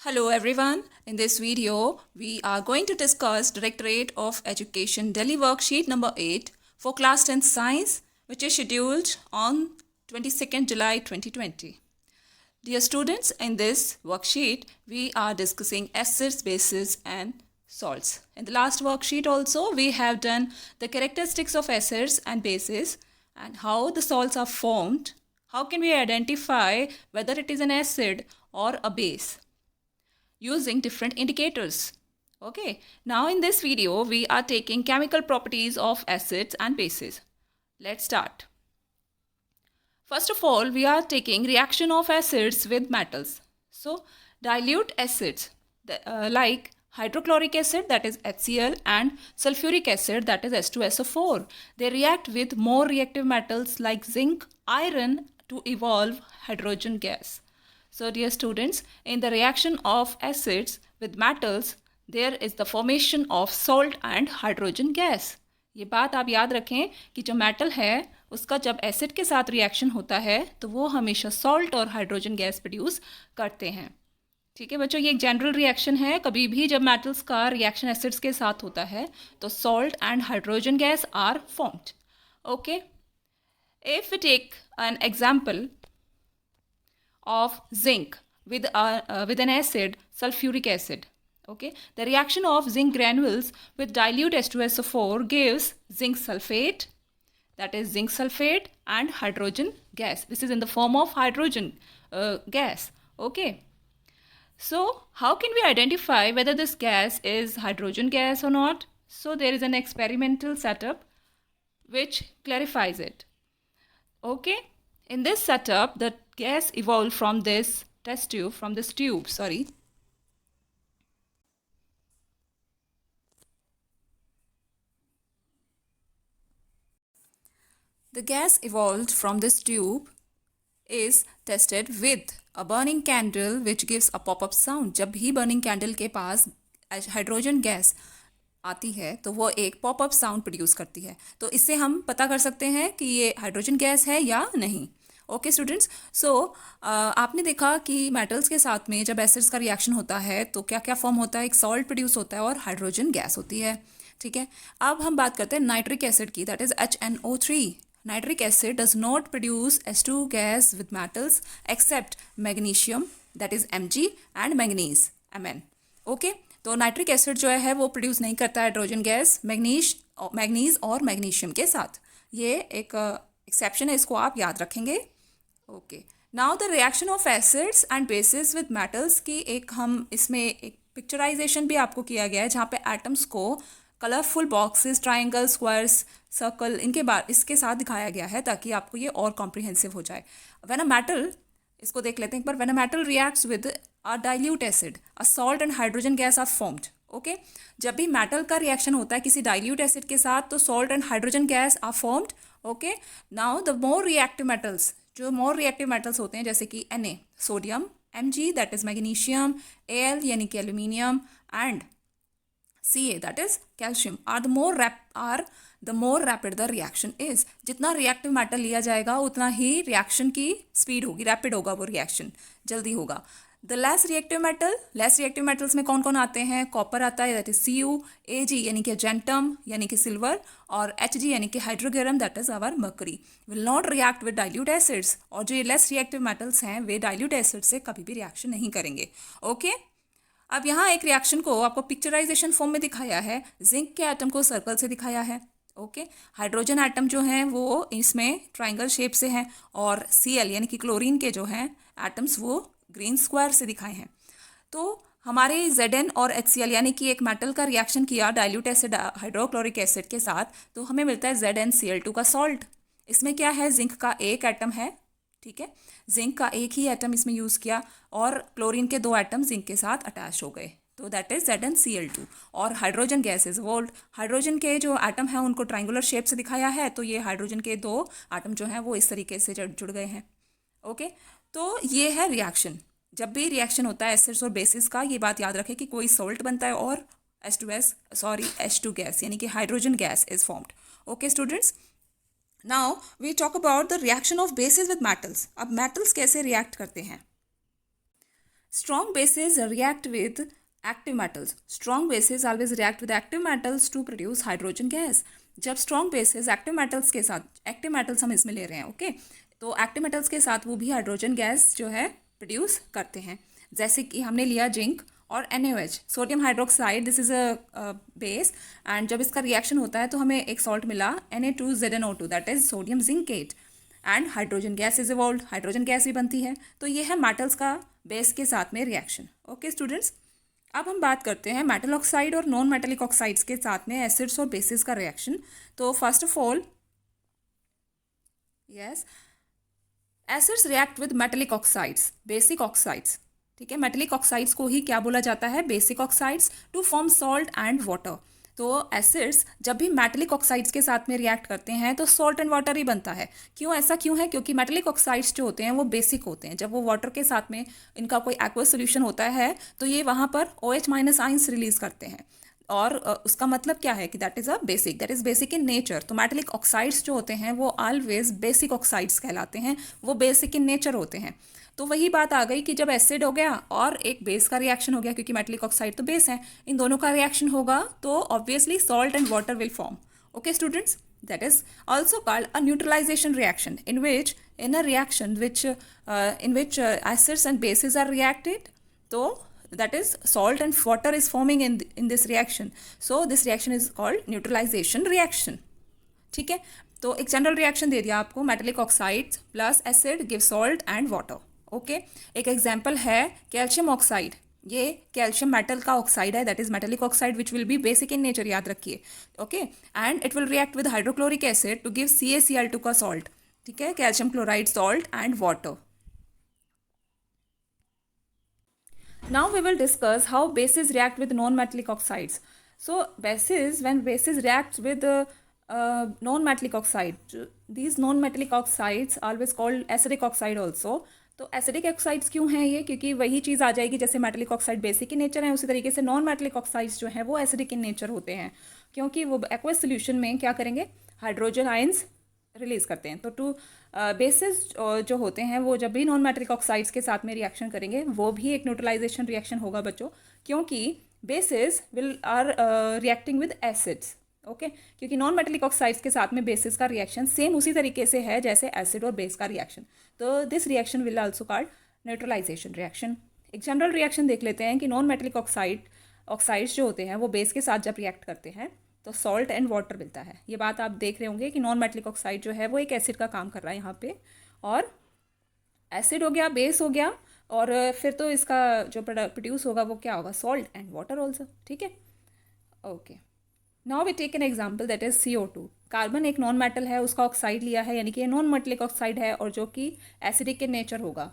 Hello everyone. In this video, we are going to discuss Directorate of Education Delhi worksheet number 8 for class 10 science, which is scheduled on 22nd July 2020. Dear students, in this worksheet, we are discussing acids, bases and salts. In the last worksheet also, we have done the characteristics of acids and bases and how the salts are formed. How can we identify whether it is an acid or a base using different indicators. Okay, now in this video, we are taking chemical properties of acids and bases. Let's start. First of all, we are taking reaction of acids with metals. So, dilute acids like hydrochloric acid, that is HCl, and sulfuric acid, that is H2SO4. They react with more reactive metals like zinc, iron to evolve hydrogen gas. So dear students, in the reaction of acids with metals, there is the formation of salt and hydrogen gas. ये बात आप याद रखें कि जो metal है उसका जब एसिड के साथ रिएक्शन होता है तो वो हमेशा सॉल्ट और हाइड्रोजन गैस प्रोड्यूस करते हैं. ठीक है बच्चों, ये एक जनरल रिएक्शन है. कभी भी जब मेटल्स का रिएक्शन एसिड्स के साथ होता है तो salt and hydrogen gas are formed. Okay, if we take an example of zinc with an acid sulfuric acid. Okay, the reaction of zinc granules with dilute H2SO4 gives zinc sulfate, that is zinc sulfate and hydrogen gas. This is in the form of hydrogen gas. Okay, so how can we identify whether this gas is hydrogen gas or not? So there is an experimental setup which clarifies it. Okay, in this setup, the gas evolved from this tube. The gas evolved from this tube is tested with a burning candle which gives a pop-up sound. जब भी burning candle के पास hydrogen gas आती है तो वो एक popup sound produce करती है. तो इससे हम पता कर सकते हैं कि ये हाइड्रोजन गैस है या नहीं. ओके स्टूडेंट्स, सो आपने देखा कि मेटल्स के साथ में जब एसिड्स का रिएक्शन होता है तो क्या क्या फॉर्म होता है. एक सॉल्ट प्रोड्यूस होता है और हाइड्रोजन गैस होती है. ठीक है, अब हम बात करते हैं नाइट्रिक एसिड की, that is HNO3. Nitric acid does not produce H2 gas with metals accept magnesium, that is Mg, and manganese Mn. Okay, तो नाइट्रिक एसिड जो है वो प्रोड्यूस नहीं करता है हाइड्रोजन गैस मैग्नीज और मैग्नीशियम के साथ. ये एक एक्सेप्शन है, इसको आप याद रखेंगे. Okay, now the reaction of acids and bases with metals की एक हम इसमें एक पिक्चराइजेशन भी आपको किया गया है जहाँ पे एटम्स को colourful boxes, triangle, squares, circle इसके साथ दिखाया गया है ताकि आपको ये और कॉम्प्रिहेंसिव हो जाए. व्हेन अ मेटल, इसको देख लेते हैं एक बार. When a metal reacts with a dilute acid, a salt and hydrogen gas are formed. Okay, जब भी मेटल का रिएक्शन होता है किसी डाइल्यूट एसिड के साथ तो salt and hydrogen gas are formed. Okay, now the more reactive metals, जो मोर रिएक्टिव मेटल्स होते हैं जैसे कि Na, sodium, Mg, that is magnesium, Al यानी कि aluminium, and Ca, that is calcium, are the more rapid the reaction is. जितना reactive metal लिया जाएगा उतना ही रिएक्शन की स्पीड होगी, रैपिड होगा वो रिएक्शन, जल्दी होगा. द लेस रिएक्टिव मेटल्स में कौन कौन आते हैं. कॉपर आता है, दैट इज Cu, Ag यानी कि जेंटम यानी कि सिल्वर, और Hg यानी कि hydrargyrum, that is our mercury. Will not react with dilute acids. और जो ये लेस रिएक्टिव मेटल्स हैं वे डाइल्यूट एसिड से कभी भी रिएक्शन नहीं करेंगे. ओके, अब यहाँ एक रिएक्शन को आपको पिक्चराइजेशन फॉर्म में दिखाया है. जिंक के एटम को सर्कल से दिखाया है. ओके, हाइड्रोजन एटम जो हैं वो इसमें ट्राइंगल शेप से हैं, और Cl यानी कि क्लोरीन के जो हैं एटम्स वो ग्रीन स्क्वायर से दिखाए हैं. तो हमारे Zn और HCl यानी कि एक मेटल का रिएक्शन किया डाइल्यूट एसिड हाइड्रोक्लोरिक एसिड के साथ तो हमें मिलता है ZnCl2 का सॉल्ट. इसमें क्या है, जिंक का एक एटम है. ठीक है, जिंक का एक ही एटम इसमें यूज़ किया और क्लोरीन के 2 एटम जिंक के साथ अटैच हो गए, तो दैट इज ZnCl2. और hydrogen gas is evolved. Hydrogen के जो एटम हैं उनको ट्राइंगुलर शेप से दिखाया है, तो ये हाइड्रोजन के 2 एटम जो हैं वो इस तरीके से जुड़ गए हैं. ओके, तो ये है रिएक्शन. जब भी रिएक्शन होता है एसिड्स और बेसिस का, ये बात याद रखें कि कोई सॉल्ट बनता है और H2 गैस यानी कि hydrogen gas is formed. Okay students, now we talk about the reaction of bases with metals. अब मेटल्स कैसे रिएक्ट करते हैं. Strong bases react with active metals. Strong bases always react with active metals to produce hydrogen gas. जब strong bases active metals के साथ, active metals हम इसमें ले रहे हैं, ओके, तो active metals के साथ वो भी हाइड्रोजन गैस जो है प्रोड्यूस करते हैं. जैसे कि हमने लिया जिंक और NaOH, sodium hydroxide, this is a base, and जब इसका रिएक्शन होता है तो हमें एक सॉल्ट मिला Na2ZnO2, that is sodium zincate, and hydrogen gas is evolved, hydrogen gas भी बनती है. तो ये है मेटल्स का बेस के साथ में रिएक्शन. ओके स्टूडेंट्स, अब हम बात करते हैं मेटल ऑक्साइड और नॉन मेटेलिक ऑक्साइड्स के साथ में एसिड्स और बेसिस का रिएक्शन. तो first of all, yes, acids react with metallic oxides, basic oxides. ठीक है, मेटेलिक ऑक्साइड्स को ही क्या बोला जाता है? Basic oxides, to form salt and water. तो एसिड्स जब भी मेटेलिक ऑक्साइड्स के साथ में रिएक्ट करते हैं तो सॉल्ट एंड वाटर ही बनता है. क्यों, ऐसा क्यों है? क्योंकि मेटेलिक ऑक्साइड्स जो होते हैं वो बेसिक होते हैं. जब वो वाटर के साथ में इनका कोई एक्वस सोल्यूशन होता है तो ये वहाँ पर OH- आइंस रिलीज करते हैं, और उसका मतलब क्या है कि that is a basic, that is basic in nature. तो मेटेलिक ऑक्साइड्स जो होते हैं वो ऑलवेज बेसिक ऑक्साइड्स कहलाते हैं, वो बेसिक इन नेचर होते हैं. तो वही बात आ गई कि जब एसिड हो गया और एक बेस का रिएक्शन हो गया, क्योंकि मेटेलिक ऑक्साइड तो बेस है, इन दोनों का रिएक्शन होगा तो obviously salt and water will form. Okay students, that is also called a neutralization reaction, in which in a reaction in which acids and bases are reacted, so that is salt and water is forming in this reaction, so this reaction is called neutralization reaction. ठीक है, तो एक general reaction दे दिया आपको, metallic oxide plus acid give salt and water. Okay, एक example है calcium oxide. ये कैल्शियम मेटल का ऑक्साइड है, that is metallic oxide which will be basic in nature, याद रखिए. Okay, and it will react with hydrochloric acid to give CaCl2 का salt. ठीक है, calcium chloride, salt and water. Now we will discuss how bases react with non-metallic oxides. So bases, when bases reacts with non-metallic oxide, these non-metallic oxides always called acidic oxide also. तो acidic oxides क्यों हैं ये? क्योंकि वही चीज़ आ जाएगी जैसे metallic oxide basic in nature है, उसी तरीके से नॉन मेटेलिक ऑक्साइड्स जो हैं वो एसिडिक इन नेचर होते हैं, क्योंकि वो एक्वस सोल्यूशन में क्या करेंगे? हाइड्रोजन आयंस रिलीज करते हैं. तो टू बेसिस जो होते हैं वो जब भी नॉन मेटेलिक ऑक्साइड्स के साथ में रिएक्शन करेंगे वो भी एक न्यूट्रलाइजेशन रिएक्शन होगा बच्चों, क्योंकि bases will are reacting with acids. Okay, क्योंकि नॉन मेटेलिक ऑक्साइड्स के साथ में बेसिस का रिएक्शन सेम उसी तरीके से है जैसे एसिड और बेस का रिएक्शन. तो this reaction will also called neutralization reaction. एक जनरल रिएक्शन देख लेते हैं कि नॉन मेटेलिक ऑक्साइड्स जो होते हैं वो बेस के साथ जब रिएक्ट करते हैं तो सॉल्ट एंड वाटर मिलता है. ये बात आप देख रहे होंगे कि नॉन मेटेलिक ऑक्साइड जो है वो एक एसिड का काम कर रहा है यहाँ पे, और एसिड हो गया, बेस हो गया, और फिर तो इसका जो प्रोड्यूस होगा वो क्या होगा? Salt and water also. ठीक है, okay. Now we take an example, that is CO2. Carbon एक नॉन मेटल है, उसका ऑक्साइड लिया है, यानी कि ये नॉन मेटेलिक ऑक्साइड है और जो कि एसिडिक इन नेचर होगा,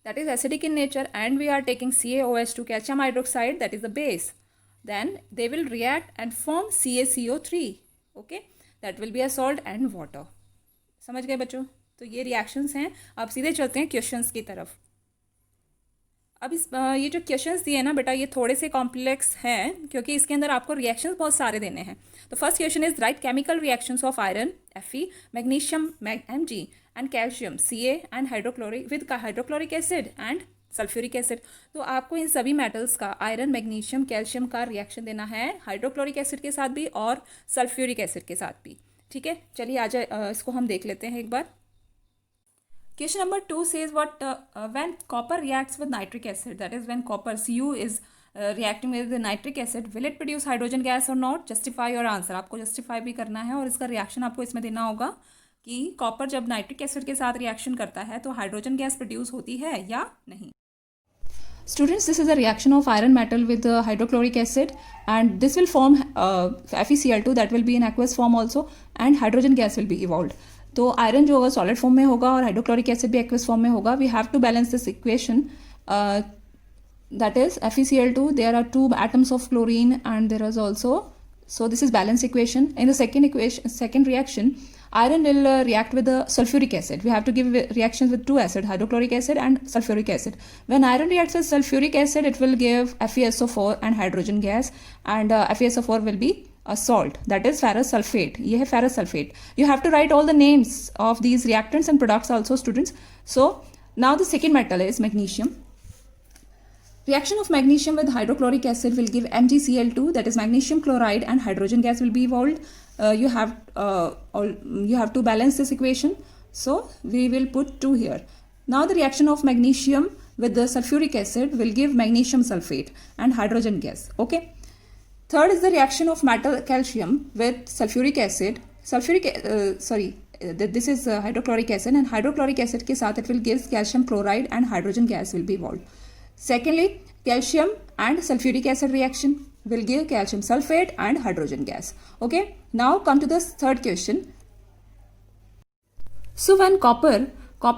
that is acidic in nature, and we are taking CaOH2, calcium hydroxide, that is the base. Then they will react and form CaCO3. Okay, that will be a salt and water. समझ गए बच्चों? तो ये reactions हैं. अब सीधे चलते हैं क्वेश्चंस की तरफ. अब ये जो क्वेश्चंस दिए हैं ना बेटा, ये थोड़े से कॉम्प्लेक्स हैं क्योंकि इसके अंदर आपको रिएक्शंस बहुत सारे देने हैं. तो first question is right chemical reactions of iron Fe, magnesium Mg, and calcium Ca, and hydrochloric with hydrochloric acid and sulphuric acid. तो आपको इन सभी मेटल्स का, आयरन, मैग्नीशियम, कैल्शियम का रिएक्शन देना है हाइड्रोक्लोरिक एसिड के साथ भी और सल्फ्यूरिक एसिड के साथ भी. ठीक है, चलिए आ जाए, इसको हम देख लेते हैं एक बार. Question number 2 says what when copper reacts with nitric acid, that is when copper Cu is reacting with the nitric acid, will it produce hydrogen gas or not? Justify your answer. आपको justify भी करना है और इसका reaction आपको इसमें देना होगा कि कॉपर जब नाइट्रिक एसिड के साथ रिएक्शन करता है तो हाइड्रोजन गैस प्रोड्यूस होती है या नहीं. Students, this is a reaction of iron metal with hydrochloric acid, and this will form FeCl2, that will be in aqueous form also, and hydrogen gas will be evolved. तो iron जो होगा solid form में होगा और hydrochloric acid भी aqueous form में होगा. We have to balance this equation, that is FeCl2, there are 2 atoms of chlorine and there is also, so this is balanced equation. In the second reaction, iron will react with the sulfuric acid. We have to give reactions with 2 acids, hydrochloric acid and sulfuric acid. When iron reacts with sulfuric acid, it will give FeSO4 and hydrogen gas, and FeSO4 will be a salt, that is ferrous sulfate. ये है ferrous sulfate. You have to write all the names of these reactants and products also, students. So Now the second metal is magnesium. Reaction of magnesium with hydrochloric acid will give MgCl2, that is magnesium chloride, and hydrogen gas will be evolved. You have to balance this equation, so we will put 2 here. Now the reaction of magnesium with the sulfuric acid will give magnesium sulfate and hydrogen gas. Okay. Third is the reaction of metal calcium with sulfuric acid. This is hydrochloric acid, and hydrochloric acid के साथ it will give calcium chloride and hydrogen gas will be evolved. Secondly, calcium and sulfuric acid reaction will give calcium sulfate and hydrogen gas. Okay, now come to the third question. So when copper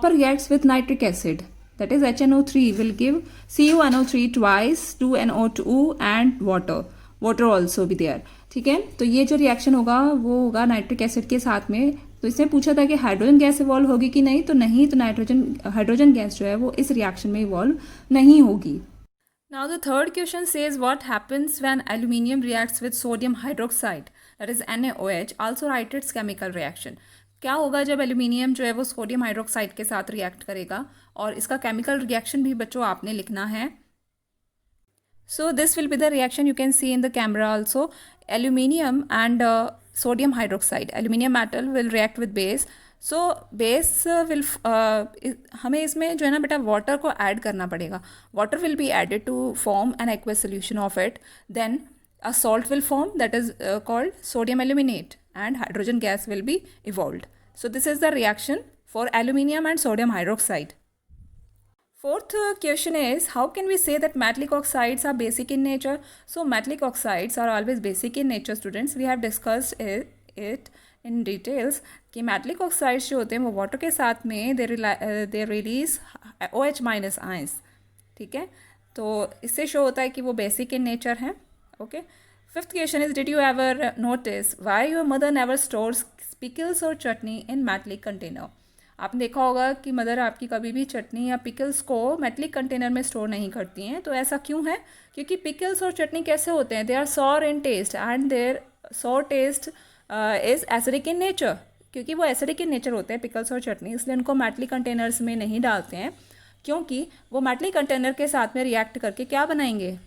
reacts with nitric acid, that is HNO3, will give CuNO3 twice, 2NO2 and water also be there. ठीक है, तो ये जो reaction होगा वो होगा nitric acid के साथ में. तो इसने पूछा था कि हाइड्रोजन गैस इवॉल्व होगी कि नहीं, तो नहीं, तो हाइड्रोजन गैस जो है वो इस रिएक्शन में इवॉल्व नहीं होगी. Now the third question says what happens when aluminium reacts with sodium hydroxide, that is NaOH. Also right it's chemical reaction. क्या होगा जब एल्यूमिनियम जो है वो सोडियम हाइड्रोक्साइड के साथ रिएक्ट करेगा, और इसका केमिकल रिएक्शन भी बच्चों आपने लिखना है. So this will be the reaction you can see in the camera also. Aluminium and sodium hydroxide. Aluminium metal will react with base. So base will हमें इसमें जो है ना बेटा water को add करना पड़ेगा. Water will be added to form an aqueous solution of it. Then a salt will form, that is called sodium aluminate, and hydrogen gas will be evolved. So this is the reaction for aluminium and sodium hydroxide. Fourth question is, how can we say that metallic oxides are basic in nature? So metallic oxides are always basic in nature, students. We have discussed it in details कि metallic oxides जो होते हैं वो water के साथ में they release OH minus ions. ठीक है, तो इससे शो होता है कि वो basic in nature है. Okay. Fifth question is, did you ever notice why your mother never stores pickles or chutney in metallic container? आपने देखा होगा कि मदर आपकी कभी भी चटनी या पिकल्स को मेटलिक कंटेनर में स्टोर नहीं करती हैं. तो ऐसा क्यों है? क्योंकि पिकल्स और चटनी कैसे होते हैं, they are sour in taste and their sour taste is acidic in nature. क्योंकि वो एसिडिक इन नेचर होते हैं पिकल्स और चटनी, इसलिए उनको मेटलिक कंटेनर्स में नहीं डालते हैं, क्योंकि वो मेटलिक कंटेनर के साथ में रिएक्ट करके क्या बनाएंगे,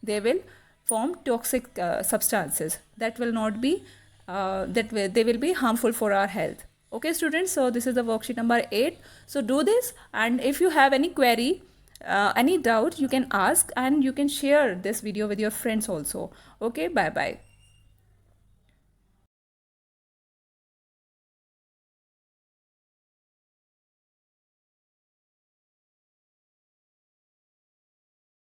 they will form toxic substances that will not be they will be harmful for our health. Okay students, so this is the worksheet number 8. So do this, and if you have any query, any doubt, you can ask, and you can share this video with your friends also. Okay, bye bye.